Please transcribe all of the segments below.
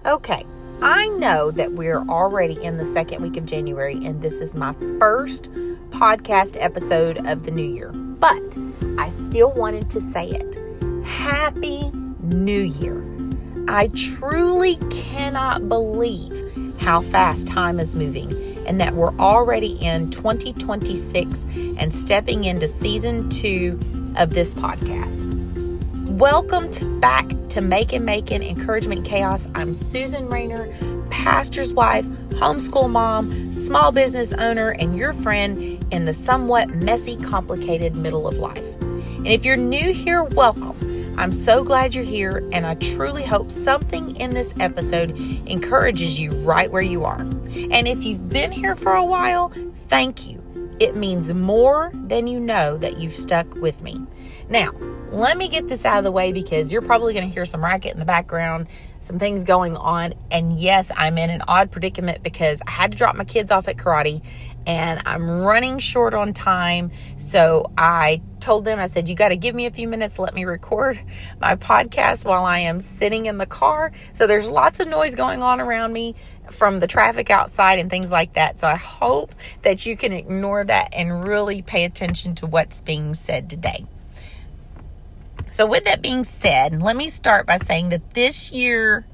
Okay, I know that we're already in the second week of January, and this is my first podcast episode of the new year, but I still wanted to say it. Happy New Year. I truly cannot believe how fast time is moving and that we're already in 2026 and stepping into season 2 of this podcast. Welcome back to Makin Macon Encouragement Chaos. I'm Susan Rayner, pastor's wife, homeschool mom, small business owner, and your friend in the somewhat messy, complicated middle of life. And if you're new here, welcome. I'm so glad you're here, and I truly hope something in this episode encourages you right where you are. And if you've been here for a while, thank you. It means more than you know that you've stuck with me. Now, let me get this out of the way because you're probably going to hear some racket in the background, some things going on. And yes, I'm in an odd predicament because I had to drop my kids off at karate and I'm running short on time. So I told them, I said, you got to give me a few minutes. Let me record my podcast while I am sitting in the car. So there's lots of noise going on around me from the traffic outside and things like that. So I hope that you can ignore that and really pay attention to what's being said today. So with that being said, let me start by saying that this year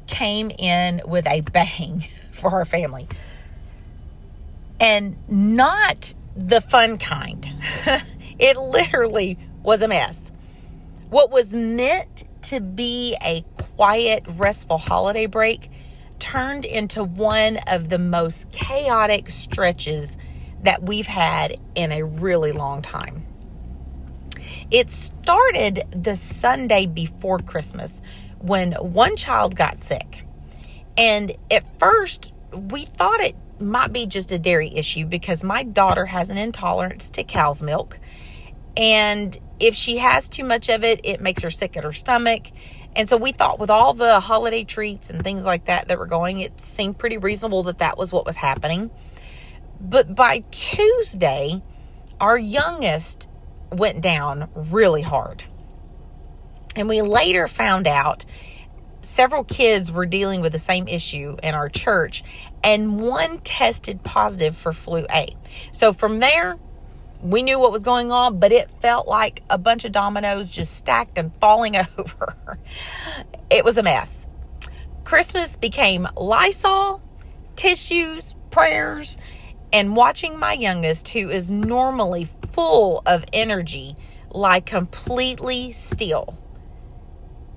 came in with a bang for our family. And not the fun kind. It literally was a mess. What was meant to be a quiet, restful holiday break turned into one of the most chaotic stretches that we've had in a really long time. It started the Sunday before Christmas when one child got sick. And at first, we thought it might be just a dairy issue because my daughter has an intolerance to cow's milk. And if she has too much of it, it makes her sick at her stomach. And so we thought with all the holiday treats and things like that were going, it seemed pretty reasonable that that was what was happening. But by Tuesday, our youngest went down really hard. And we later found out several kids were dealing with the same issue in our church, and one tested positive for flu A. So from there, we knew what was going on, but it felt like a bunch of dominoes just stacked and falling over. It was a mess. Christmas became Lysol, tissues, prayers, and watching my youngest, who is normally full of energy, lie completely still.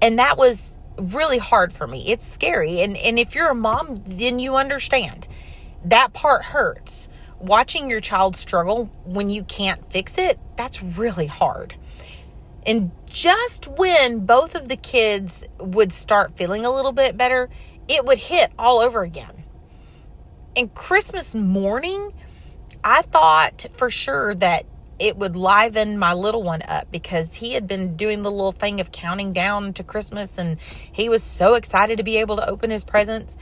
And that was really hard for me. It's scary. And if you're a mom, then you understand. That part hurts. Watching your child struggle when you can't fix it, that's really hard. And just when both of the kids would start feeling a little bit better, it would hit all over again. And Christmas morning, I thought for sure that it would liven my little one up because he had been doing the little thing of counting down to Christmas and he was so excited to be able to open his presents.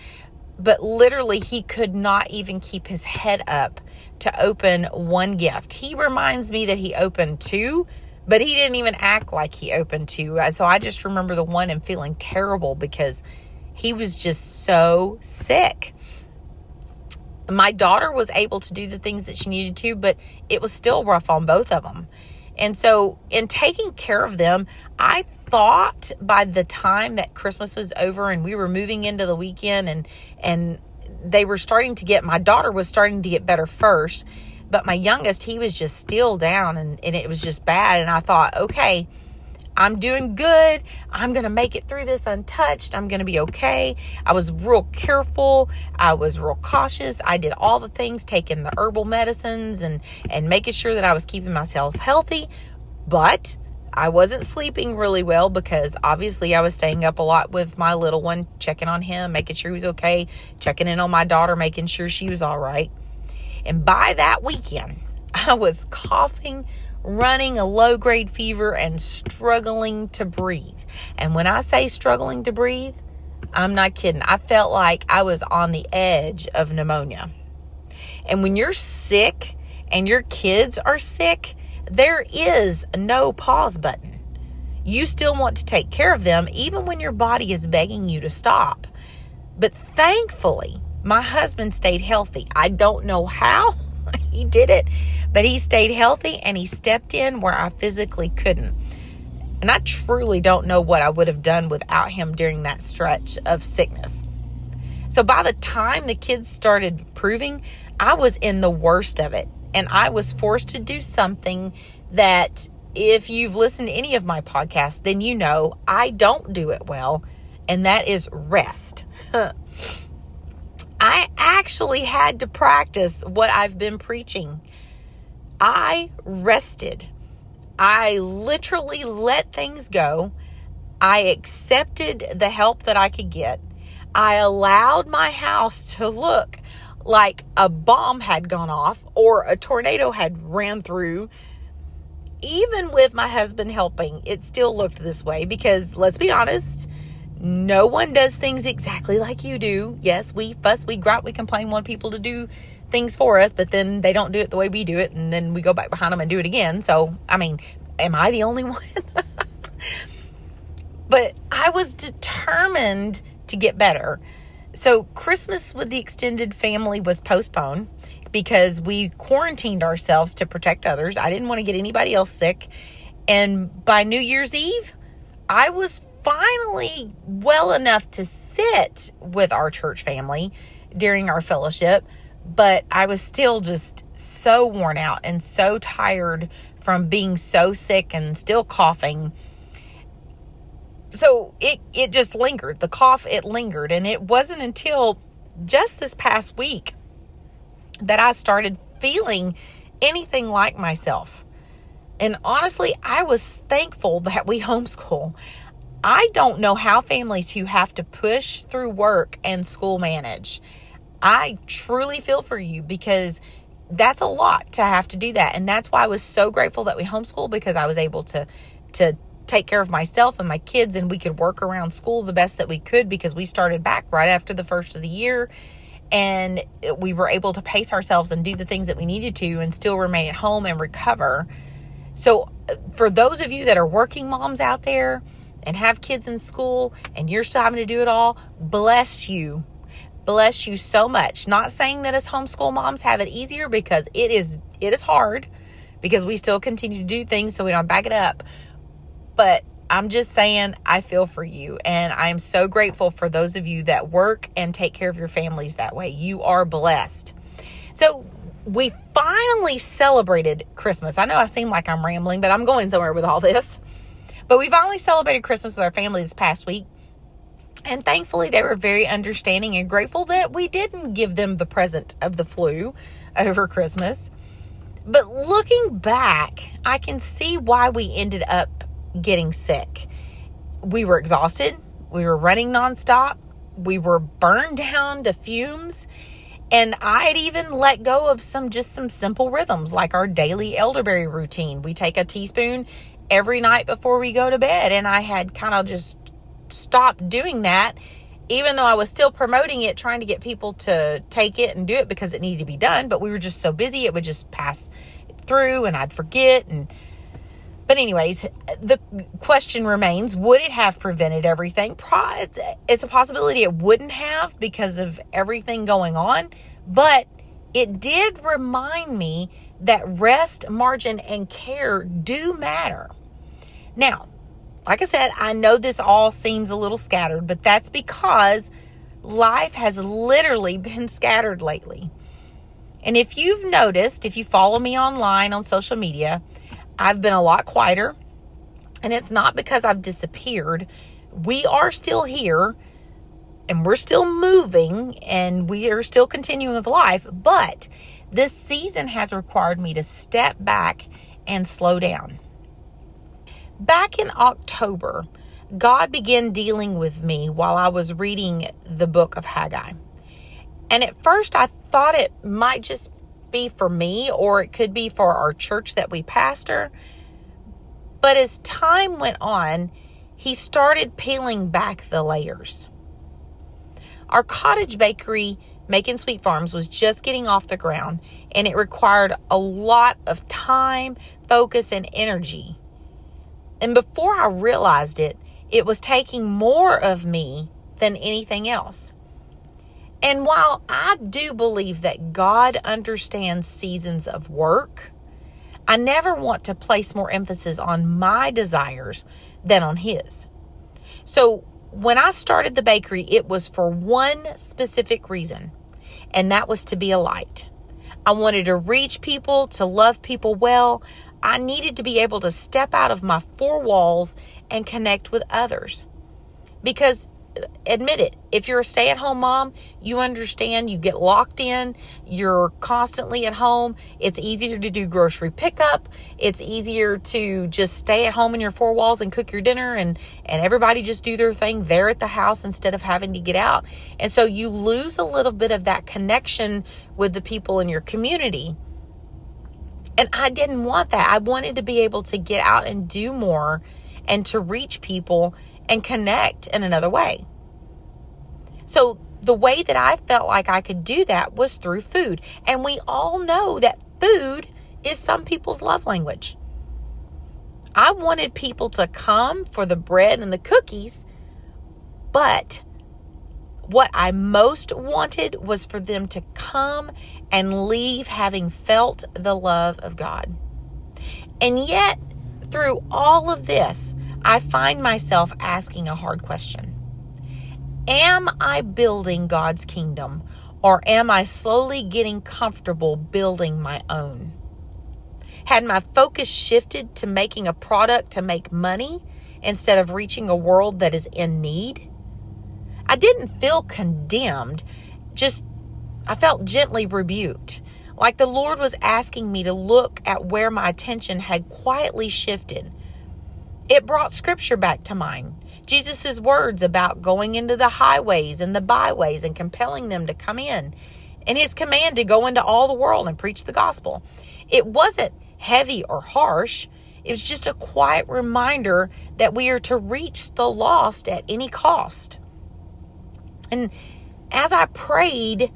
But literally, he could not even keep his head up to open one gift. He reminds me that he opened 2, but he didn't even act like he opened 2. So I just remember the one and feeling terrible because he was just so sick. My daughter was able to do the things that she needed to, but it was still rough on both of them. And so in taking care of them, I thought by the time that Christmas was over and we were moving into the weekend and they were starting to get, my daughter was starting to get better first, but my youngest, he was just still down and it was just bad. And I thought, okay, I'm doing good. I'm going to make it through this untouched. I'm going to be okay. I was real careful. I was real cautious. I did all the things, taking the herbal medicines and making sure that I was keeping myself healthy. But I wasn't sleeping really well because obviously I was staying up a lot with my little one, checking on him, making sure he was okay, checking in on my daughter, making sure she was all right. And by that weekend, I was coughing, running a low-grade fever, and struggling to breathe. And when I say struggling to breathe, I'm not kidding. I felt like I was on the edge of pneumonia. And when you're sick and your kids are sick, there is no pause button. You still want to take care of them even when your body is begging you to stop. But thankfully, my husband stayed healthy. I don't know how he did it, but he stayed healthy and he stepped in where I physically couldn't. And I truly don't know what I would have done without him during that stretch of sickness. So by the time the kids started improving, I was in the worst of it. And I was forced to do something that, if you've listened to any of my podcasts, then you know I don't do it well. And that is rest. I actually had to practice what I've been preaching. I rested. I literally let things go. I accepted the help that I could get. I allowed my house to look like a bomb had gone off or a tornado had ran through. Even with my husband helping, it still looked this way because, let's be honest, no one does things exactly like you do. Yes, we fuss, we gripe, we complain, want people to do things for us, but then they don't do it the way we do it, and then we go back behind them and do it again. So, I mean, am I the only one? But I was determined to get better. So Christmas with the extended family was postponed because we quarantined ourselves to protect others. I didn't want to get anybody else sick. And by New Year's Eve, I was finally well enough to sit with our church family during our fellowship, but I was still just so worn out and so tired from being so sick and still coughing. So it just lingered. The cough, it lingered. And it wasn't until just this past week that I started feeling anything like myself. And honestly, I was thankful that we homeschool. I don't know how families who have to push through work and school manage. I truly feel for you because that's a lot to have to do that. And that's why I was so grateful that we homeschool, because I was able to take care of myself and my kids, and we could work around school the best that we could because we started back right after the first of the year, and we were able to pace ourselves and do the things that we needed to and still remain at home and recover. So for those of you that are working moms out there and have kids in school and you're still having to do it all, bless you. Bless you so much. Not saying that as homeschool moms have it easier, because it is hard, because we still continue to do things so we don't back it up. But I'm just saying, I feel for you. And I'm so grateful for those of you that work and take care of your families that way. You are blessed. So we finally celebrated Christmas. I know I seem like I'm rambling, but I'm going somewhere with all this. But we finally celebrated Christmas with our family this past week. And thankfully, they were very understanding and grateful that we didn't give them the present of the flu over Christmas. But looking back, I can see why we ended up getting sick. We were exhausted. We were running nonstop. We were burned down to fumes. And I had even let go of some simple rhythms, like our daily elderberry routine. We take a teaspoon every night before we go to bed. And I had kind of just stopped doing that, even though I was still promoting it, trying to get people to take it and do it because it needed to be done. But we were just so busy, it would just pass through and I'd forget. But anyways, the question remains, would it have prevented everything? It's a possibility it wouldn't have because of everything going on. But it did remind me that rest, margin, and care do matter. Now, like I said, I know this all seems a little scattered, but that's because life has literally been scattered lately. And if you've noticed, if you follow me online on social media, I've been a lot quieter, and it's not because I've disappeared. We are still here, and we're still moving, and we are still continuing with life, but this season has required me to step back and slow down. Back in October, God began dealing with me while I was reading the book of Haggai. And at first I thought it might just be for me, or it could be for our church that we pastor. But as time went on, he started peeling back the layers. Our cottage bakery, Makin Sweet Farms, was just getting off the ground, and it required a lot of time, focus, and energy. And before I realized it, it was taking more of me than anything else. And while I do believe that God understands seasons of work, I never want to place more emphasis on my desires than on His. So when I started the bakery, it was for one specific reason, and that was to be a light. I wanted to reach people, to love people well. I needed to be able to step out of my four walls and connect with others. Because, admit it, if you're a stay-at-home mom, you understand, you get locked in, you're constantly at home. It's easier to do grocery pickup. It's easier to just stay at home in your four walls and cook your dinner and everybody just do their thing there at the house instead of having to get out. And so you lose a little bit of that connection with the people in your community. And I didn't want that. I wanted to be able to get out and do more and to reach people and connect in another way. So the way that I felt like I could do that was through food. And we all know that food is some people's love language. I wanted people to come for the bread and the cookies, but what I most wanted was for them to come and leave having felt the love of God. And yet, through all of this, I find myself asking a hard question. Am I building God's kingdom, or am I slowly getting comfortable building my own? Had my focus shifted to making a product to make money instead of reaching a world that is in need? I didn't feel condemned, I felt gently rebuked, like the Lord was asking me to look at where my attention had quietly shifted. It brought scripture back to mind. Jesus' words about going into the highways and the byways and compelling them to come in, and His command to go into all the world and preach the gospel. It wasn't heavy or harsh. It was just a quiet reminder that we are to reach the lost at any cost. And as I prayed,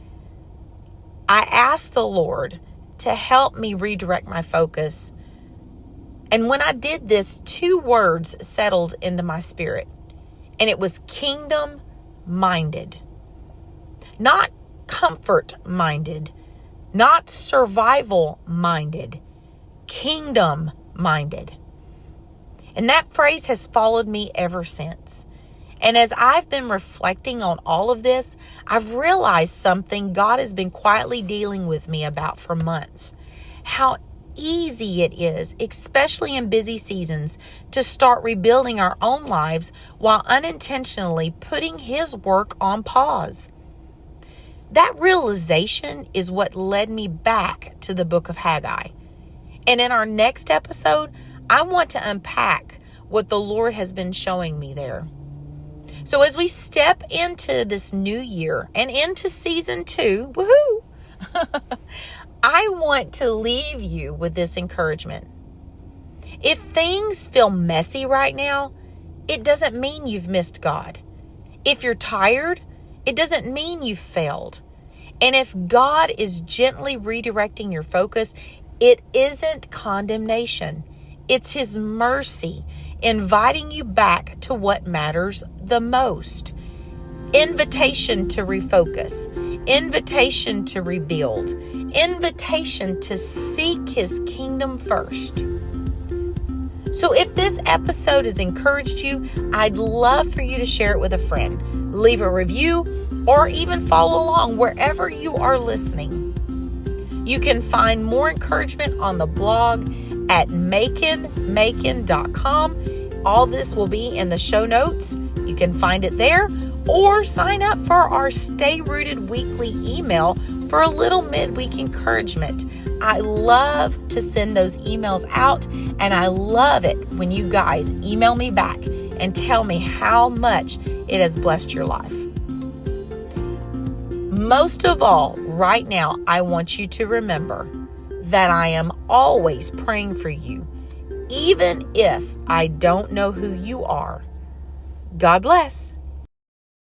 I asked the Lord to help me redirect my focus. And when I did this, 2 words settled into my spirit. And it was kingdom-minded. Not comfort-minded. Not survival-minded. Kingdom-minded. And that phrase has followed me ever since. And as I've been reflecting on all of this, I've realized something God has been quietly dealing with me about for months. How easy it is, especially in busy seasons, to start rebuilding our own lives while unintentionally putting His work on pause. That realization is what led me back to the book of Haggai. And in our next episode, I want to unpack what the Lord has been showing me there. So as we step into this new year and into season 2, woohoo! I want to leave you with this encouragement. If things feel messy right now, it doesn't mean you've missed God. If you're tired, it doesn't mean you've failed. And if God is gently redirecting your focus, it isn't condemnation. It's His mercy, inviting you back to what matters the most. Invitation to refocus, invitation to rebuild, invitation to seek His kingdom first. So if this episode has encouraged you, I'd love for you to share it with a friend. Leave a review or even follow along wherever you are listening. You can find more encouragement on the blog at makinmacon.com. All this will be in the show notes. You can find it there, or sign up for our Stay Rooted weekly email for a little midweek encouragement. I love to send those emails out, and I love it when you guys email me back and tell me how much it has blessed your life. Most of all, right now, I want you to remember that I am always praying for you, even if I don't know who you are. God bless.